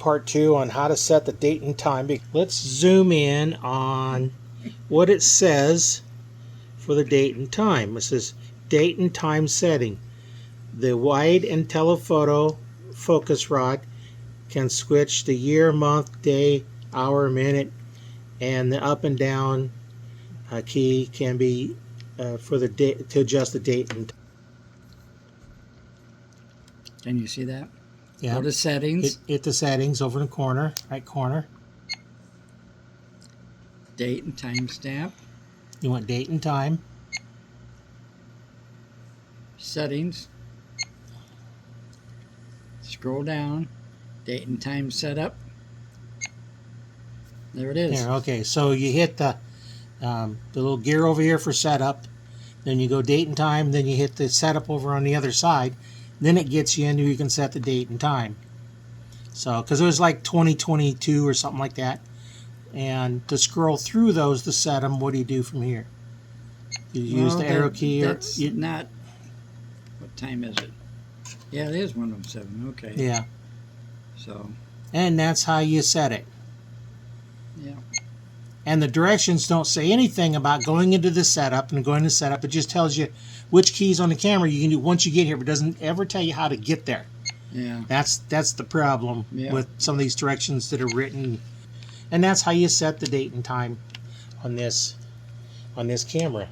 part 2 on how to set the date and time. Let's zoom in on what it says for the date and time. It says date and time setting. The wide and telephoto focus rod can switch the year, month, day, hour, minute, and the up and down key can be for the date to adjust the date and time. Can you see that? Yeah. Go to settings. Hit the settings over in the corner, right corner. Date and time stamp. You want date and time. Settings. Scroll down. Date and time setup. There it is. There, okay, so you hit the little gear over here for setup. Then you go date and time. Then you hit the setup over on the other side. Then it gets you into you can set the date and time. So, because it was like 2022 or something like that. And to scroll through those to set them, what do you do from here? You use the arrow key? That's not... What time is it? Yeah, it is 1:07. Okay. Yeah. So. And that's how you set it. Yeah. And the directions don't say anything about going into the setup and going to setup. It just tells you which keys on the camera you can do once you get here, but it doesn't ever tell you how to get there. Yeah. That's the problem with some of these directions that are written. And that's how you set the date and time on this camera.